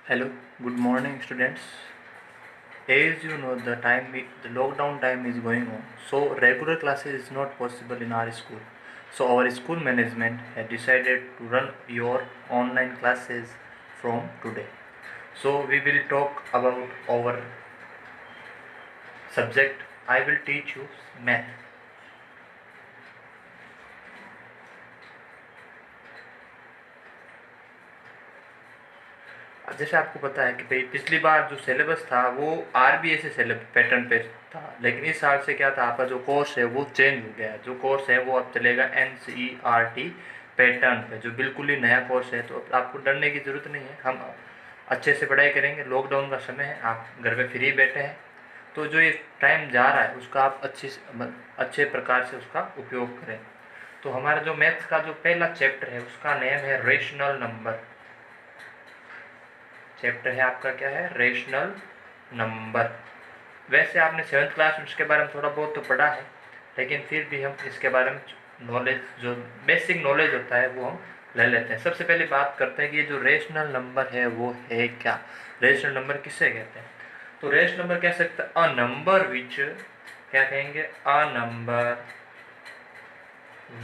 Hello, good morning, students. As you know, the lockdown time is going on, so regular classes is not possible in our school. So our school management had decided to run your online classes from today. So we will talk about our subject. I will teach you math. जैसे आपको पता है कि भाई पिछली बार जो syllabus था वो आरबीएसई सिलेबस पैटर्न पे था, लेकिन इस साल से क्या था, आपका जो कोर्स है वो चेंज हो गया है। जो कोर्स है वो अब चलेगा एनसीईआरटी पैटर्न पे, जो बिल्कुल ही नया कोर्स है। तो आपको डरने की ज़रूरत नहीं है, हम अच्छे से पढ़ाई करेंगे। लॉकडाउन का समय है, आप घर पे फ्री बैठे हैं, तो जो ये टाइम जा रहा है उसका आप अच्छे प्रकार से उसका उपयोग करें। तो हमारा जो मैथ्स का जो पहला चैप्टर है उसका नेम है रेशनल नंबर। चैप्टर है आपका क्या है, रेशनल नंबर। वैसे आपने 7th क्लास में इसके बारे में थोड़ा बहुत तो पढ़ा है, लेकिन फिर भी हम इसके बारे में नॉलेज, जो बेसिक नॉलेज होता है वो हम ले लेते हैं। सबसे पहले बात करते हैं कि ये जो रेशनल नंबर है वो है क्या। रेशनल नंबर किसे कहते हैं? तो रेशनल नंबर कह सकते हैं अ नंबर विच, क्या कहेंगे, अ number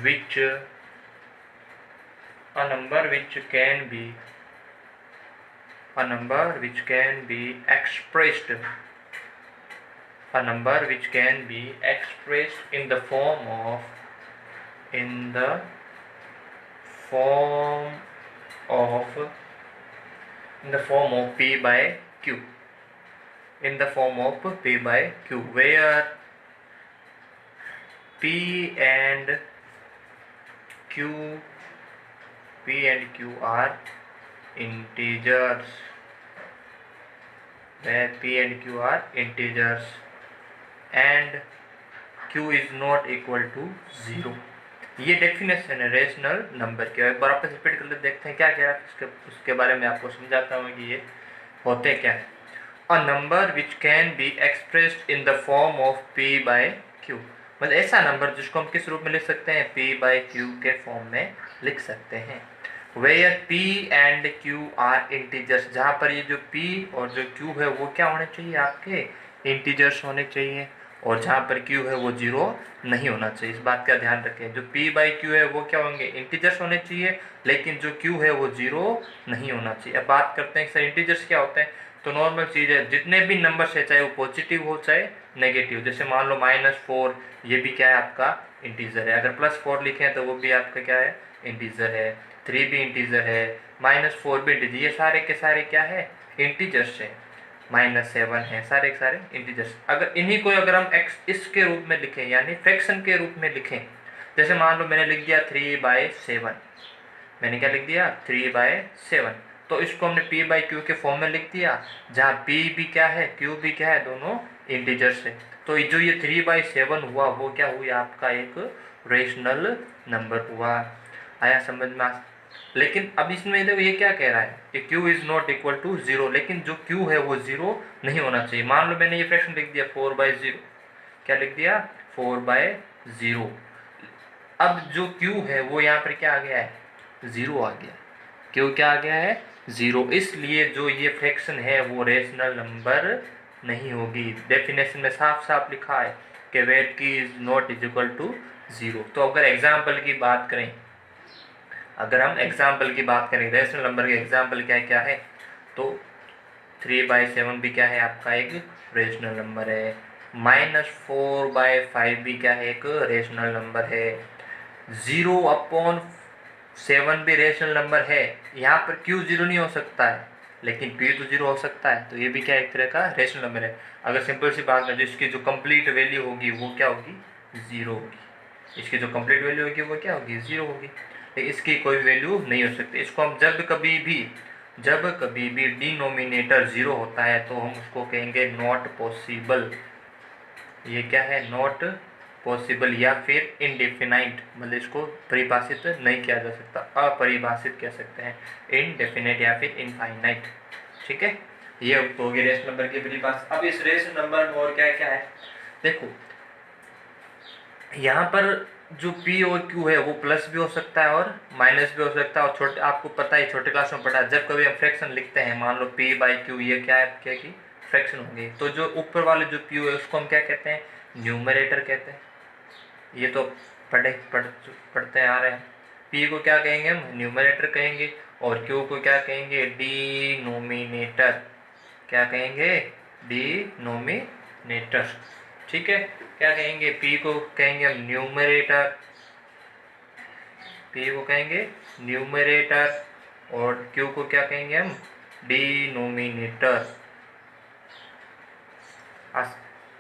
which, a number which can B, a number which can be expressed, a number which can be expressed in the form of, in the form of, in the form of p by q, in the form of p by q, where p and q, p and q are integers, where p and q are integers and q is not equal to 0। ये definition है rational number की। एक बार आपस repeat कर ले, देखते हैं क्या क्या है, उसके बारे में आपको समझाता हूँ कि ये होते क्या है। A number which can be expressed in the form of p by q, मतलब ऐसा नंबर जिसको हम किस रूप में लिख सकते हैं, p बाय q के फॉर्म में लिख सकते हैं। Where p and q are integers, जहाँ पर ये जो p और जो q है वो क्या होने चाहिए, आपके इंटीजर्स होने चाहिए, और जहाँ पर q है वो 0 नहीं होना चाहिए। इस बात का ध्यान रखें, जो p बाई q है वो क्या होंगे, इंटीजर्स होने चाहिए, लेकिन जो q है वो 0 नहीं होना चाहिए। अब बात करते हैं सर इंटीजर्स क्या होते हैं। तो नॉर्मल चीज़ है, जितने भी नंबर्स है चाहे वो पॉजिटिव हो चाहे नेगेटिव, जैसे मान लो -4, ये भी क्या है आपका इंटीजर है। अगर +4 लिखें तो वो भी आपका क्या है, इंटीजर है। 3 भी इंटीजर है, -4 भी इंटीजर, ये सारे के सारे क्या है, इंटीजर्स है। -7 है, सारे के सारे इंटीजर्स। अगर इन्हीं को अगर हम एक्स इसके रूप में लिखें, यानी फ्रैक्शन के रूप में लिखें, जैसे मान लो मैंने लिख दिया 3/7, मैंने क्या लिख दिया 3/7, तो इसको हमने p/q के फॉर्म में लिख दिया, जहाँ p भी क्या है, q भी क्या है, दोनों इंटीजर्स है। तो जो ये 3/7 हुआ वो क्या हुआ, आपका एक रेशनल नंबर हुआ। आया समझ में? लेकिन अब इसमें देखो ये क्या कह रहा है कि q is not equal to 0, लेकिन जो q है वो 0 नहीं होना चाहिए। मान लो मैंने ये फ्रैक्शन लिख दिया 4/0, क्या लिख दिया 4/0। अब जो q है वो यहाँ पर क्या आ गया है, 0 आ गया। q क्या आ गया है, 0। इसलिए जो ये फ्रैक्शन है वो रेशनल नंबर नहीं होगी। डेफिनेशन में साफ साफ लिखा है कि where q is not is equal to 0। तो अगर एग्जाम्पल की बात करें, अगर हम एग्जाम्पल की बात करें, रेशनल नंबर के एग्जाम्पल क्या क्या है, तो 3/7 भी क्या है आपका एक रेशनल नंबर है। -4/5 भी क्या है, एक रेशनल नंबर है। 0/7 भी रेशनल नंबर है। यहाँ पर q 0 नहीं हो सकता है, लेकिन p तो 0 हो सकता है, तो ये भी क्या एक तरह का रेशनल नंबर है। अगर सिंपल सी बात है, जिसकी जो कंप्लीट वैल्यू होगी वो क्या होगी, 0 होगी। इसकी जो कंप्लीट वैल्यू होगी वो क्या होगी, 0 होगी। इसकी कोई वैल्यू नहीं हो सकती। इसको हम जब कभी भी डिनोमिनेटर 0 होता है तो हम उसको कहेंगे नॉट पॉसिबल। ये क्या है, नॉट पॉसिबल, या फिर इनडेफिनाइट, मतलब इसको परिभाषित नहीं किया जा सकता, अपरिभाषित कह सकते हैं, इनडेफिनाइट या फिर इनफाइनाइट। ठीक है, ये हो गई रेशनल नंबर की परिभाषा। अब इस रेशनल नंबर में और क्या क्या है, देखो यहाँ पर जो पी और क्यू है वो प्लस भी हो सकता है और माइनस भी हो सकता है। और छोटे, आपको पता है छोटे क्लास में पढ़ा, जब कभी हम फ्रैक्शन लिखते हैं, मान लो पी बाई क्यू, ये क्या है, क्या की फ्रैक्शन होंगे, तो जो ऊपर वाले जो पी है उसको हम क्या कहते हैं, न्यूमरेटर कहते हैं। ये तो पढ़ते आ रहे हैं। पी को क्या कहेंगे हम, न्यूमरेटर कहेंगे, और क्यू को क्या कहेंगे, डिनोमिनेटर। क्या कहेंगे, डिनोमिनेटर। ठीक है, क्या कहेंगे, पी को कहेंगे हम न्यूमरेटर, पी को कहेंगे न्यूमरेटर, और क्यू को क्या कहेंगे हम, डिनोमिनेटर।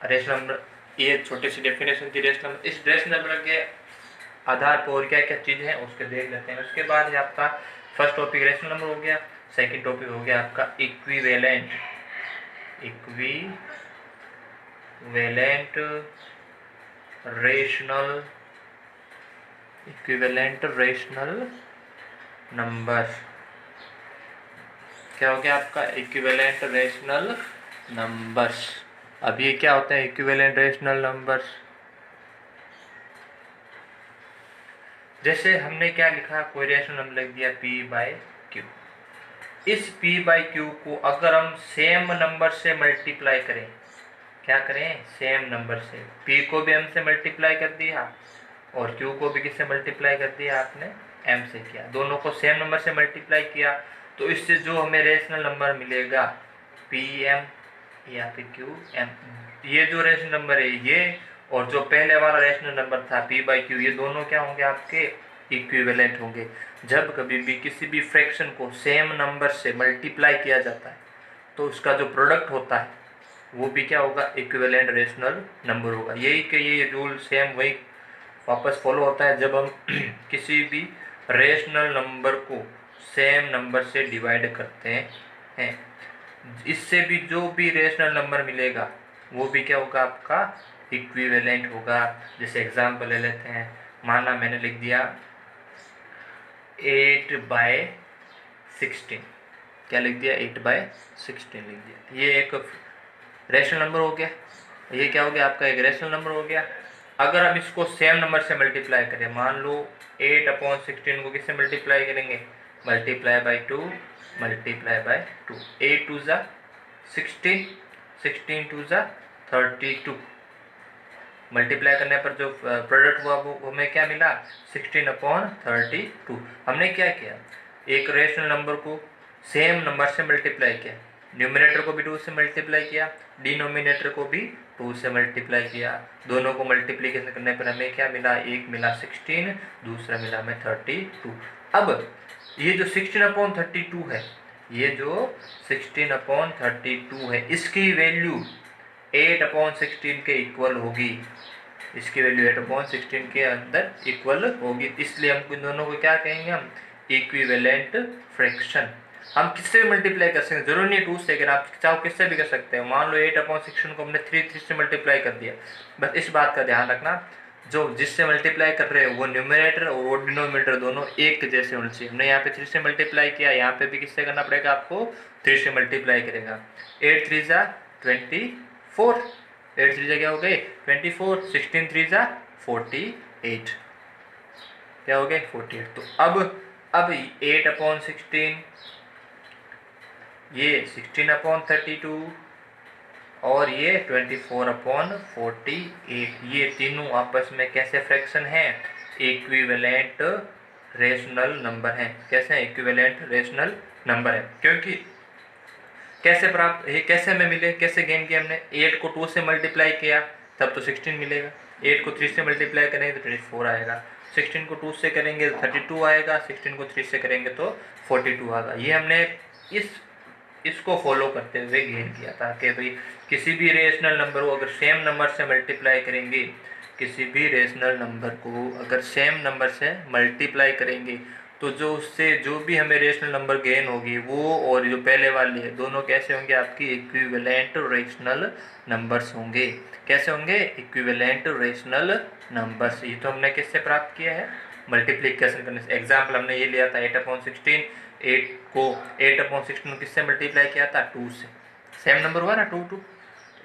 रेशनल नंबर, ये छोटी सी डेफिनेशन थी रेशनल नंबर। इस रेशनल नंबर के आधार पर और क्या क्या चीज़ें हैं उसके देख लेते हैं। उसके बाद है आपका फर्स्ट टॉपिक रेशनल नंबर हो गया, सेकंड टॉपिक हो गया आपका इक्विवेलेंट। Equivalent rational number. क्या हो गया आपका, इक्विवेलेंट रेशनल नंबर्स। अब ये क्या होता है इक्विवेलेंट रेशनल नंबर्स, जैसे हमने क्या लिखा, कोई रेशनल नंबर लिख दिया p बाय क्यू। इस p बाय क्यू को अगर हम सेम नंबर से मल्टीप्लाई करें, क्या करें, सेम नंबर से, p को भी m से मल्टीप्लाई कर दिया और q को भी किससे मल्टीप्लाई कर दिया आपने, m से किया, दोनों को सेम नंबर से मल्टीप्लाई किया, तो इससे जो हमें रेशनल नंबर मिलेगा pm या फिर qm, ये जो रेशनल नंबर है ये, और जो पहले वाला रेशनल नंबर था p बाई क्यू, ये दोनों क्या होंगे आपके, इक्विवेलेंट होंगे। जब कभी भी किसी भी फ्रैक्शन को सेम नंबर से मल्टीप्लाई किया जाता है तो उसका जो प्रोडक्ट होता है वो भी क्या होगा, इक्विवेलेंट रेशनल नंबर होगा। यही कि ये रूल सेम वही वापस फॉलो होता है जब हम किसी भी रेशनल नंबर को सेम नंबर से डिवाइड करते हैं, इससे भी जो भी रेशनल नंबर मिलेगा वो भी क्या होगा आपका, इक्विवेलेंट होगा। जैसे एग्जांपल ले लेते हैं, माना मैंने लिख दिया 8/16, क्या लिख दिया, 8/16 लिख दिया, ये एक रेशनल नंबर हो गया। ये क्या हो गया आपका, एक रेशनल नंबर हो गया। अगर हम इसको सेम नंबर से मल्टीप्लाई करें, मान लो 8/16 को किससे मल्टीप्लाई करेंगे, मल्टीप्लाई बाई 2, मल्टीप्लाई बाई 2, 8 2 ज़ा 16, 16 2 ज़ा 32, मल्टीप्लाई करने पर जो प्रोडक्ट हुआ वो हमें क्या मिला, 16/32। हमने क्या किया, एक रेशनल नंबर को सेम नंबर से मल्टीप्लाई किया, न्यूमिनेटर को भी 2 से मल्टीप्लाई किया, डिनोमिनेटर को भी 2 से मल्टीप्लाई किया, दोनों को मल्टीप्लीकेशन करने पर हमें क्या मिला, एक मिला 16, दूसरा मिला हमें 32। अब ये जो 16/32 है, ये जो 16/32 है, इसकी वैल्यू 8/16 के इक्वल होगी, इसकी वैल्यू 8/16 के अंदर इक्वल होगी, इसलिए हम इन दोनों को क्या कहेंगे, हम इक्विवेलेंट फ्रैक्शन। हम किससे भी मल्टीप्लाई कर सकते हैं, जरूरी नहीं 2 से, अगर आप चाहो किससे भी कर सकते हो। मान लो 8/16 को हमने 3 से मल्टीप्लाई कर दिया, बस इस बात का ध्यान रखना, जो जिससे मल्टीप्लाई कर रहे हो वो न्यूमरेटर और वो डिनोमिनेटर दोनों एक जैसे होने चाहिए। हमने यहाँ पे 3 से मल्टीप्लाई किया, यहाँ पे भी किससे करना पड़ेगा आपको, 3 से मल्टीप्लाई करेगा। 8 3 ज़ा 24, 8 3 ज़ा क्या हो गए 24, 16 3 ज़ा 48, क्या हो गए 48। तो अब 8/16, ये 16/32 और ये 24/48, ये तीनों आपस में कैसे फ्रैक्शन हैं, इक्विवेलेंट रेशनल नंबर हैं। कैसे हैं, इक्विवेलेंट रेशनल नंबर है। क्योंकि कैसे प्राप्त, ये कैसे हमें मिले, कैसे गेन किया हमने, 8 को 2 से मल्टीप्लाई किया तब तो 16 मिलेगा, 8 को 3 से मल्टीप्लाई करेंगे तो 24 आएगा, 16 को 2 से करेंगे तो 32 आएगा, 16 को 3 से करेंगे तो 42 आएगा। ये हमने इसको फॉलो करते हुए गेन किया था कि भाई किसी भी रेशनल नंबर को अगर सेम नंबर से मल्टीप्लाई करेंगे, किसी भी रेशनल नंबर को अगर सेम नंबर से मल्टीप्लाई करेंगे तो जो उससे जो भी हमें रेशनल नंबर गेन होगी वो और जो पहले वाली है दोनों कैसे होंगे, आपकी इक्विवेलेंट रेशनल नंबर्स होंगे। कैसे होंगे, इक्विवेलेंट रेशनल नंबर्स। ये तो हमने किससे प्राप्त किया है, मल्टीप्लिकेशन करने से। एग्जाम्पल हमने ये लिया था 8/16, 8 को 8/16 किससे मल्टीप्लाई किया था, 2 से, सेम नंबर हुआ ना 2 2,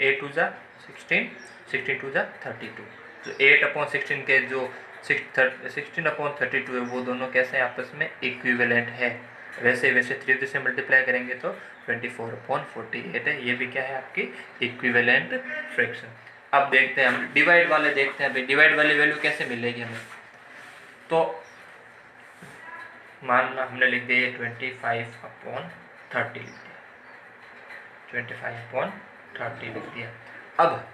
8 2 ज़ा 16, 16 2 ज़ा 32। तो 8/16 के जो 16/32 है, वो दोनों कैसे हैं आपस में इक्विवेलेंट है। वैसे वैसे 3 से मल्टीप्लाई करेंगे तो 24/48 है। ये भी क्या है आपकी इक्विवेलेंट फ्रैक्शन। अब देखते हैं हम डिवाइड वाले, देखते हैं भाई डिवाइड वाली वैल्यू कैसे मिलेगी हमें। तो मानना हमने लिख दिया 25/30 लिख दिया, 25/30 लिख दिया। अब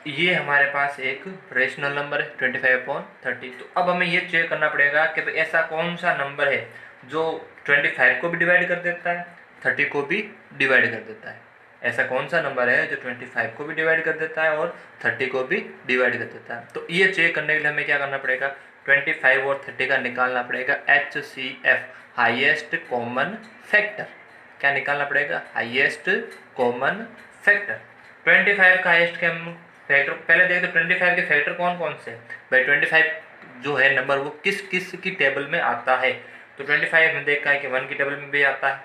ये हमारे पास एक रेशनल नंबर है 25/30। तो अब हमें ये चेक करना पड़ेगा कि भाई ऐसा कौन सा नंबर है जो 25 को भी डिवाइड कर देता है, 30 को भी डिवाइड कर देता है। ऐसा कौन सा नंबर है जो 25 को भी डिवाइड कर देता है और 30 को भी डिवाइड कर देता है। तो ये चेक करने के लिए हमें क्या करना पड़ेगा, 25 और 30 का निकालना पड़ेगा HCF, हाईएस्ट कॉमन फैक्टर। क्या निकालना पड़ेगा, हाईएस्ट कॉमन फैक्टर। 25 का हाईएस्ट फैक्टर पहले देखते 25 के फैक्टर कौन कौन से भाई। 25 जो है नंबर वो किस किस की टेबल में आता है। तो 25 हमने देखा है कि 1 की टेबल में भी आता है,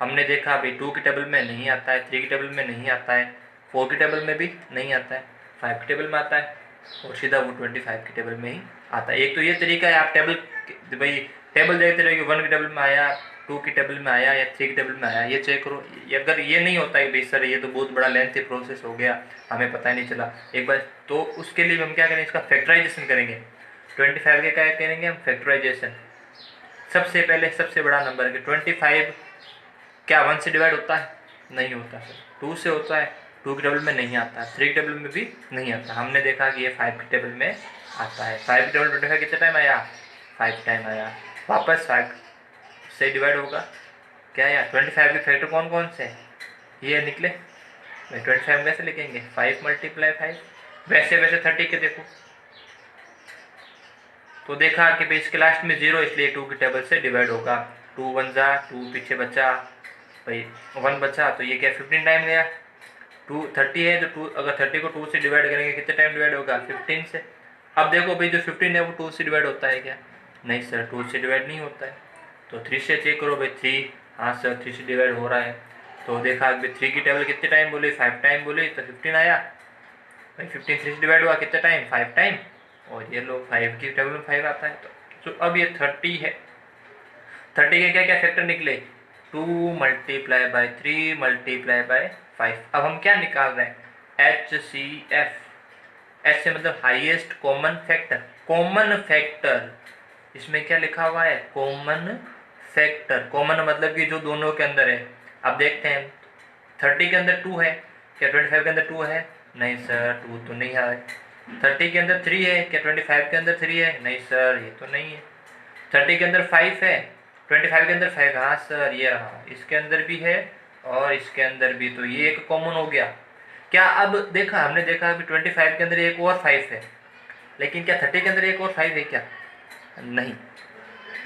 हमने देखा भाई 2 की टेबल में नहीं आता है, 3 की टेबल में नहीं आता है, 4 की टेबल में भी नहीं आता है, 5 की टेबल में आता है और सीधा वो 25 की टेबल में ही आता है। एक तो ये तरीका है, आप टेबल भाई टेबल देखते रहिए, 1 की टेबल में आया, 2 की टेबल में आया या 3 की टेबल में आया, ये चेक करो। अगर ये नहीं होता है भाई सर ये तो बहुत बड़ा लेंथी प्रोसेस हो गया, हमें पता ही नहीं चला एक बार, तो उसके लिए हम क्या करेंगे, इसका फैक्टराइजेशन करेंगे। 25 के क्या करेंगे हम, फैक्टराइजेशन। सबसे पहले सबसे बड़ा नंबर है 25 क्या 1 से डिवाइड होता है, नहीं होता सर, 2 से होता है, 2 की टेबल में नहीं आता, 3 की टेबल में भी नहीं आता। हमने देखा कि ये 5 की टेबल में आता है। 5 की टेबल 25 कितने टाइम आया, 5 टाइम आया, वापस 5 से डिवाइड होगा क्या आया। 25 के फैक्टर कौन कौन से ये निकले भाई, 25 कैसे लिखेंगे, 5 × 5। वैसे वैसे 30 के देखो, तो देखा कि भाई इसके लास्ट में 0 इसलिए 2 की टेबल से डिवाइड होगा। 2 1 जा 2 पीछे बचा भाई 1 बचा, तो ये क्या 15 टाइम गया। 30 है तो 2 अगर 30 को 2 से डिवाइड करेंगे कितने टाइम डिवाइड होगा, 15 से। अब देखो भाई जो 15 है वो 2 से डिवाइड होता है क्या, नहीं सर 2 से डिवाइड नहीं होता है। तो 3 से चेक करो भाई 3, हाँ सर 3 से डिवाइड हो रहा है। तो देखा भाई 3 की टेबल कितने टाइम बोली, 5 टाइम बोली, तो 15 आया भाई। 15 3 से डिवाइड हुआ कितने टाइम, 5 टाइम, और ये लो 5 की टेबल में 5 आता है। तो अब ये 30 है, 30 के क्या क्या फैक्टर निकले, 2 × 3 × 5। अब हम क्या निकाल रहे हैं, HCF, H से मतलब highest common factor. Common factor इसमें क्या लिखा हुआ है, कॉमन फैक्टर। कॉमन मतलब कि जो दोनों के अंदर है। अब देखते हैं 30 के अंदर 2 है, क्या 25 के अंदर 2 है, नहीं सर 2 तो नहीं है। 30 के अंदर 3 है, क्या 25 के अंदर 3 है, नहीं सर ये तो नहीं है। 30 के अंदर 5 है, 25 के अंदर 5, हाँ सर ये रहा, इसके अंदर भी है और इसके अंदर भी, तो ये एक कॉमन हो गया। क्या अब देखा हमने देखा अभी 25 के अंदर एक और 5 है, लेकिन क्या 30 के अंदर एक और 5 है क्या, नहीं,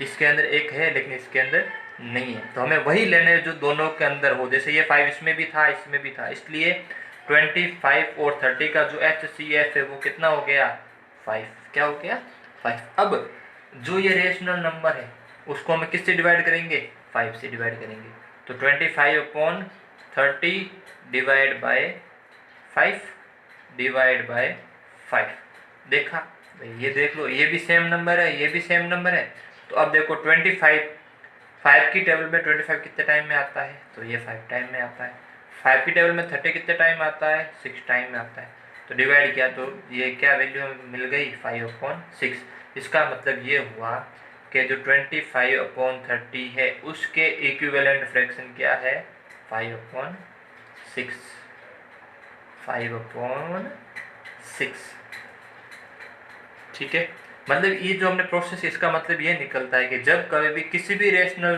इसके अंदर एक है लेकिन इसके अंदर नहीं है। तो हमें वही लेने जो दोनों के अंदर हो, जैसे ये 5 इसमें भी था इसमें भी था, इसलिए 25 और 30 का जो HCF है वो कितना हो गया, 5। क्या हो गया, 5। अब जो ये रेशनल नंबर है उसको हम किससे डिवाइड करेंगे, 5 से डिवाइड करेंगे। तो 25/30 डिवाइड बाय 5 डिवाइड बाय 5। देखा भाई, ये देख लो ये भी सेम नंबर है ये भी सेम नंबर है। तो अब देखो 25 5 की टेबल में 25 कितने टाइम में आता है, तो ये 5 टाइम में आता है। 5 की टेबल में 30 कितने टाइम आता है, 6 टाइम में आता है। तो डिवाइड किया तो ये क्या वैल्यू मिल गई, 5/6। इसका मतलब ये हुआ कि जो 25/30 है उसके इक्विवेलेंट फ्रैक्शन क्या है, 5/6। 5/6 ठीक है। मतलब ये जो हमने प्रोसेस, इसका मतलब ये निकलता है कि जब कभी भी किसी भी रेशनल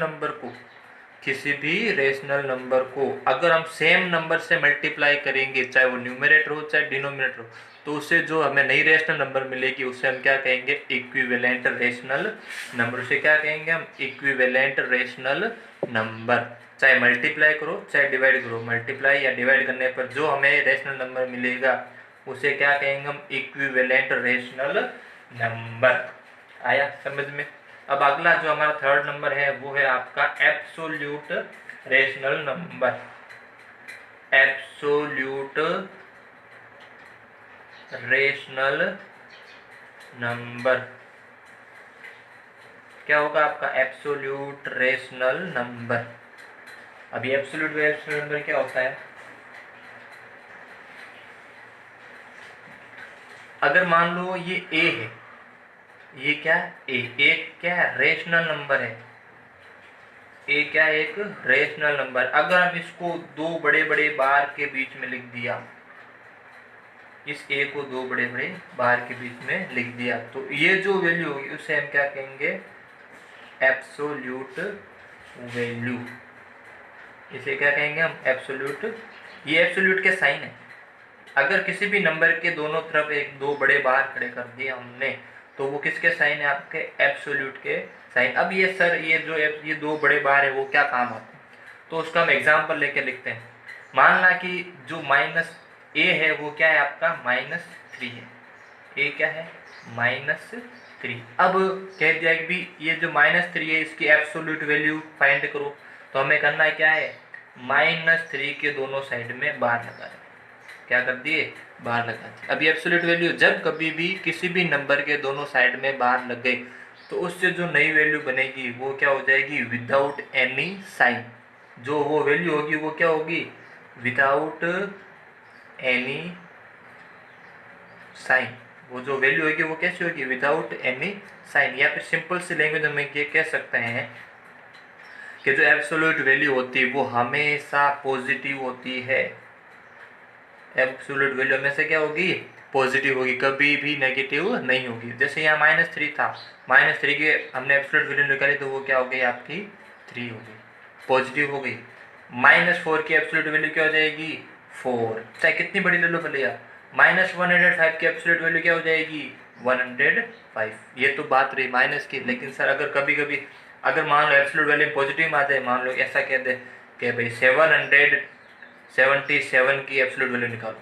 नंबर को अगर हम सेम नंबर से मल्टीप्लाई करेंगे, चाहे वो न्यूमरेटर हो चाहे डिनोमिनेटर हो, तो उससे जो हमें नई रेशनल नंबर मिलेगी उसे हम क्या कहेंगे, इक्विवेलेंट रेशनल नंबर। उसे क्या कहेंगे हम, इक्विवेलेंट रेशनल नंबर। चाहे मल्टीप्लाई करो चाहे डिवाइड करो, मल्टीप्लाई या डिवाइड करने पर जो हमें रेशनल नंबर मिलेगा उसे क्या कहेंगे हम, इक्विवेलेंट रेशनल नंबर। आया समझ में। अब अगला जो हमारा थर्ड नंबर है वो है आपका absolute rational number. Absolute rational number क्या होगा आपका? Absolute rational number. अभी एब्सोल्यूट रेशनल नंबर क्या होता है? अगर मान लो ये ए है, ये क्या है? ए क्या है? रेशनल नंबर है। ए क्या है? एक रेशनल नंबर। अगर हम इसको दो बड़े बड़े बार के बीच में लिख दिया, इस ए को दो बड़े बड़े बार के बीच में लिख दिया, तो ये जो वैल्यू होगी उसे हम क्या कहेंगे? Absolute value. इसे क्या कहेंगे हम? एब्सोल्यूट। ये एब्सोल्यूट के साइन है। अगर किसी भी नंबर के दोनों तरफ एक दो बड़े बार खड़े कर दिए हमने, तो वो किसके साइन है? आपके एब्सोल्यूट के साइन। अब ये सर ये जो ये दो बड़े बार है वो क्या काम आते हैं? तो उसका हम एग्जाम्पल लेके लिखते हैं। मान ला कि जो माइनस ए है वो क्या है आपका? -3 है। ए क्या है? -3। अब कह दिया कि भी ये जो -3 है इसकी एब्सोल्यूट वैल्यू फाइंड करो, तो हमें करना है क्या है? -3 के दोनों साइड में बार लगा है। क्या कर दिए? बार लगा दिए। अब एब्सोल्यूट वैल्यू जब कभी भी किसी भी नंबर के दोनों साइड में बार लग गई, तो उससे जो नई वैल्यू बनेगी वो क्या हो जाएगी? Without any sign. जो वो वैल्यू होगी वो क्या होगी? Without any sign. वो जो वैल्यू होगी वो कैसी होगी? Without any sign. या फिर सिंपल सी लैंग्वेज में ये कह सकते हैं कि जो एब्सोल्यूट वैल्यू होती है वो हमेशा पॉजिटिव होती है। एब्सोल्यूट वैल्यू हमेशा क्या होगी? पॉजिटिव होगी, कभी भी नेगेटिव नहीं होगी। जैसे यहाँ -3 था, -3 के हमने एब्सोल्यूट वैल्यू निकाली तो वो क्या हो गई? आपकी 3 हो गई, पॉजिटिव हो गई। -4 की एब्सोल्यूट वैल्यू क्या हो जाएगी? 4। चाहे कितनी बड़ी ले लो भैया। -105 की एब्सोल्यूट वैल्यू क्या हो जाएगी? 105। ये तो बात रही माइनस की। लेकिन सर अगर कभी कभी अगर मान लो एब्सोल्यूट वैल्यू पॉजिटिव में आ जाए, मान लो ऐसा कह दे कि भाई 777 की एब्सोल्यूट वैल्यू निकालो,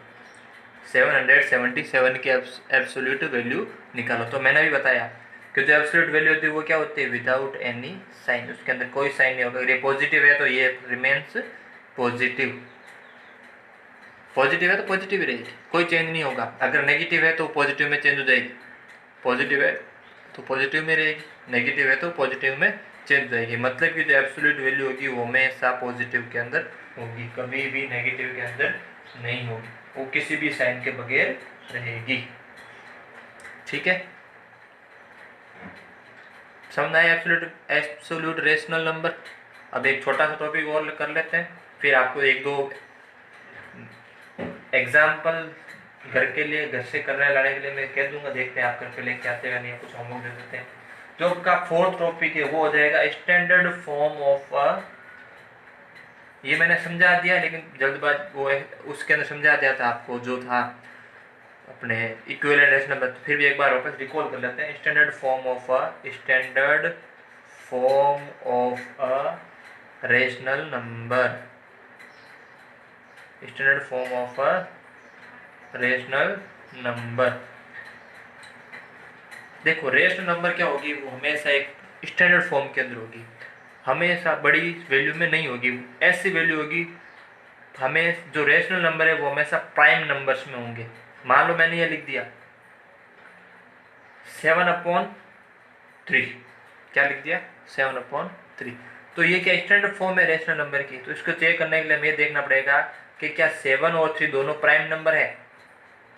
777 की एब्सोल्यूट वैल्यू निकालो, तो मैंने भी बताया कि जो एब्सोल्यूट वैल्यू होती है वो क्या होती है? Without any sign. उसके अंदर कोई साइन नहीं होगा। अगर ये पॉजिटिव है तो ये रिमेन्स पॉजिटिव। पॉजिटिव है तो पॉजिटिव ही रहेगी, कोई चेंज नहीं होगा। अगर नेगेटिव है तो पॉजिटिव में चेंज हो जाएगी, पॉजिटिव है तो पॉजिटिव में रहेगी, नेगेटिव है तो पॉजिटिव में चेंज हो जाएगी। मतलब कि जो एब्सोल्यूट वैल्यू होगी वो हमेशा पॉजिटिव के अंदर होगी, कभी भी नेगेटिव के अंदर नहीं होगी। वो किसी भी साइन के बगैर रहेगी। ठीक है, समझ आया? Absolute rational number. अब एक छोटा सा टॉपिक और कर लेते हैं, फिर आपको एक दो एग्जाम्पल घर के लिए, घर से करने लाने के लिए मैं कह दूंगा। देखते हैं आप करके लेके आते हैं नहीं, कुछ होमवर्क दे देते हैं। जो आपका फोर्थ टॉपिक है वो हो जाएगा स्टैंडर्ड फॉर्म ऑफ अ। ये मैंने समझा दिया लेकिन जल्दबाज वो उसके अंदर समझा दिया था आपको, जो था अपने इक्विवेलेंट रेशनल नंबर। फिर भी एक बार वापस रिकॉल कर लेते हैं। Standard form of a, standard form of a rational number, standard form of a rational number. देखो रेशनल नंबर क्या होगी? वो हमेशा एक स्टैंडर्ड फॉर्म के अंदर होगी, हमेशा बड़ी वैल्यू में नहीं होगी। ऐसी वैल्यू होगी, हमें जो रेशनल नंबर है वो हमेशा प्राइम नंबर्स में होंगे। मान लो मैंने ये लिख दिया 7/3, क्या लिख दिया? 7/3। तो ये क्या स्टैंडर्ड फॉर्म है रेशनल नंबर की? तो इसको चेक करने के लिए हमें देखना पड़ेगा कि क्या 7 और 3 दोनों प्राइम नंबर है।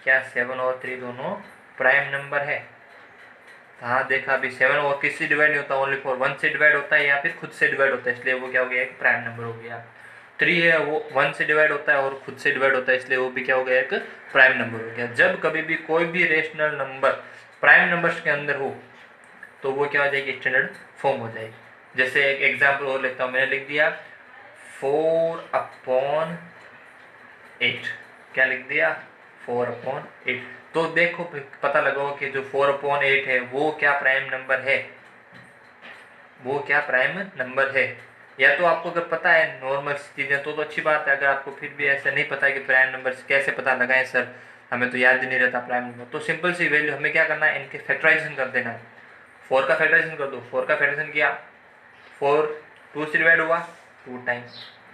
क्या 7 और 3 दोनों प्राइम नंबर है? हाँ देखा, अभी 7 और किससे डिवाइड नहीं होता? ओनली फॉर 1 से डिवाइड होता है या फिर खुद से डिवाइड होता है, इसलिए वो क्या हो गया? एक प्राइम नंबर हो गया। 3 है वो 1 से डिवाइड होता है और खुद से डिवाइड होता है, इसलिए वो भी क्या हो गया? एक प्राइम नंबर हो गया। जब कभी भी कोई भी रेशनल नंबर प्राइम नंबर्स के अंदर हो तो वो क्या हो जाएगी? स्टैंडर्ड फॉर्म हो जाएगी। जैसे एक एग्जाम्पल और लेता हूँ, मैंने लिख दिया 4/8। क्या लिख दिया? 4/8। तो देखो पता लगाओ कि जो 4/8 है वो क्या प्राइम नंबर है? वो क्या प्राइम नंबर है? या तो आपको अगर पता है नॉर्मल चीज़ें तो अच्छी बात है। अगर आपको फिर भी ऐसा नहीं पता है कि प्राइम नंबर कैसे पता लगाएं सर, हमें तो याद ही नहीं रहता प्राइम नंबर, तो सिंपल सी वैल्यू हमें क्या करना है? इनके फैक्टराइजेशन कर देना है। 4 का फैक्टराइजेशन कर दो। 4 का फैक्टराइजेशन किया, 4 2 से डिवाइड हुआ 2 टाइम,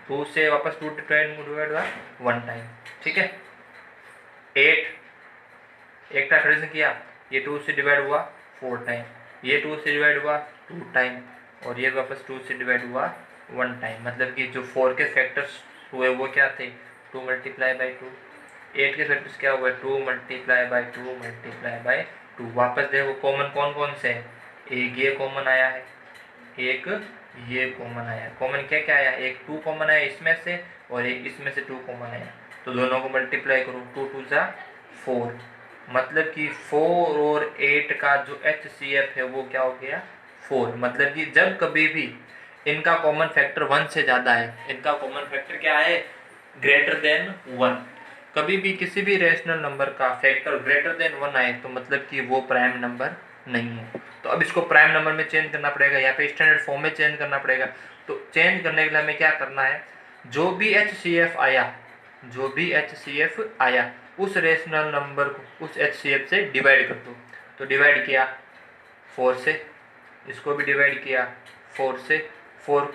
2 से वापस 2 डिवाइड हुआ 1 टाइम। ठीक है, 8 एक का फैक्टराइजेशन किया, ये 2 से डिवाइड हुआ 4 टाइम, ये 2 से डिवाइड हुआ 2 टाइम, और ये वापस 2 से डिवाइड हुआ 1 टाइम। मतलब कि जो 4 के फैक्टर्स हुए वो क्या थे, 2 मल्टीप्लाई बाई 2। 8 के फैक्टर्स क्या हुए, 2 मल्टीप्लाई बाई 2 मल्टीप्लाई बाई 2। वापस देखो कॉमन कौन कौन से हैं, एक ये कॉमन आया है, एक ये कॉमन आया। कॉमन क्या क्या आया, एक 2 कॉमन आया इसमें से, और एक इसमें से 2 कॉमन आया, तो दोनों को मल्टीप्लाई करो, 2 2 जा 4। मतलब कि 4 और 8 का जो HCF है वो क्या हो गया 4। मतलब कि जब कभी भी इनका कॉमन फैक्टर 1 से ज़्यादा है, इनका कॉमन फैक्टर क्या है, ग्रेटर देन 1। कभी भी किसी भी रेशनल नंबर का फैक्टर ग्रेटर देन 1 आए तो मतलब कि वो प्राइम नंबर नहीं है। तो अब इसको प्राइम नंबर में चेंज करना पड़ेगा, यहाँ पे स्टैंडर्ड फॉर्म में चेंज करना पड़ेगा। तो चेंज करने के लिए हमें क्या करना है, जो भी HCF आया, जो भी HCF आया उस रेशनल नंबर को उस HCF से डिवाइड कर दो। तो डिवाइड किया 4 से, इसको भी डिवाइड किया 4 से। 4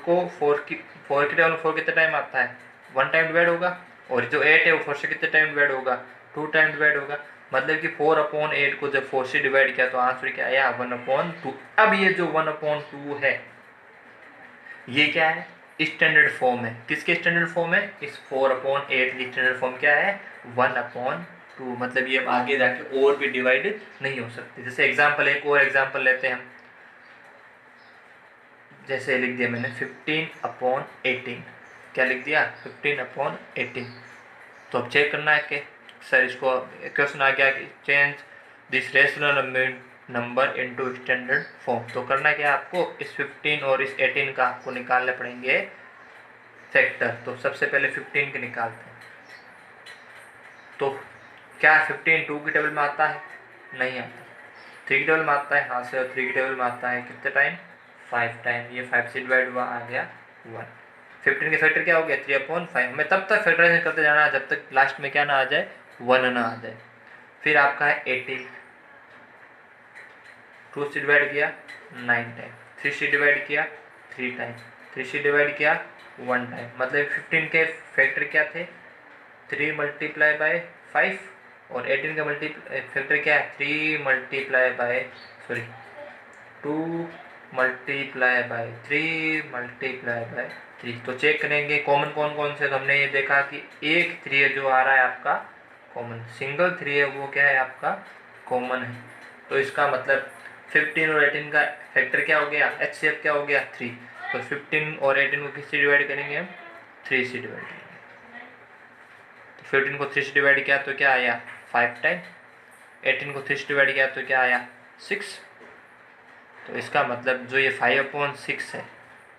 की टेबल में 4 कितने टाइम आता है, 1 टाइम डिवाइड होगा, और जो 8 है वो 4 से कितने टाइम डिवाइड होगा, 2 टाइम डिवाइड होगा। मतलब कि 4/8 को जब 4 से डिवाइड किया तो आंसर क्या आया 1/2। अब ये जो 1/2 है ये क्या है, स्टैंडर्ड फॉर्म है। किसके स्टैंडर्ड फॉर्म है, इस 4/8 की स्टैंडर्ड फॉर्म क्या है 1/2। मतलब ये अब आगे जाके और भी डिवाइड नहीं हो सकती। जैसे एग्जाम्पल, एक और एग्जाम्पल लेते हैं हम, जैसे लिख दिया मैंने 15/18। क्या लिख दिया 15/18। तो अब चेक करना है कि सर इसको क्वेश्चन आ गया कि change this rational number into standard form. तो करना क्या है आपको, इस 15 और इस 18 का आपको निकालने पड़ेंगे फैक्टर। तो सबसे पहले 15 के निकालते हैं। तो क्या 15 2 की टेबल में आता है, नहीं आता। 3 की टेबल में आता है, हाँ से, 3 की टेबल में आता है कितने टाइम 5 टाइम। ये 5 से डिवाइड हुआ आ गया 1। 15 के फैक्टर क्या हो गया 3/5। हमें तब तक फैक्टराइजेशन करते जाना है जब तक लास्ट में क्या ना आ जाए 1 ना आ जाए। फिर आपका है 18, 2 से डिवाइड किया 9 टाइम, 3 से डिवाइड किया 3 टाइम, 3 से डिवाइड किया 1 टाइम। मतलब 15 के फैक्टर क्या थे 3 मल्टीप्लाई बाय 5, और 18 का फैक्टर क्या है 3 multiply by 2 multiply by 3 multiply by 3। तो चेक करेंगे कॉमन कौन कौन से। तो हमने ये देखा कि एक 3 है जो आ रहा है आपका कॉमन, सिंगल 3 है वो क्या है आपका कॉमन है। तो इसका मतलब 15 और 18 का फैक्टर क्या हो गया, HCF क्या हो गया 3। तो 15 और 18 को किससे डिवाइड करेंगे हम, 3 से डिवाइड करेंगे। तो 15 को 3 से डिवाइड किया तो क्या आया 5 टाइम, 18 को 3 से डिवाइड किया तो क्या आया 6। तो इसका मतलब जो ये 5/6 है,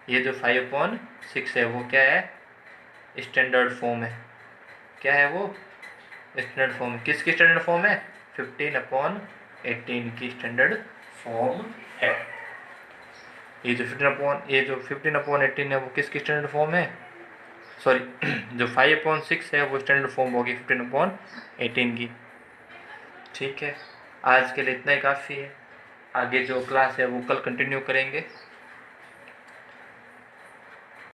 ये जो 5/6 है वो क्या है स्टैंडर्ड फॉर्म है। क्या है वो स्टैंडर्ड फॉर्म है। किसकी स्टैंडर्ड फॉर्म है 15/18 की स्टैंडर्ड फॉर्म है। ये जो 15/18 है वो किसकी स्टैंडर्ड फॉर्म है, सॉरी जो 5/6 है वो स्टैंडर्ड फॉर्म होगी 15/18 की। ठीक है, आज के लिए इतना ही काफ़ी है। आगे जो क्लास है वो कल कंटिन्यू करेंगे।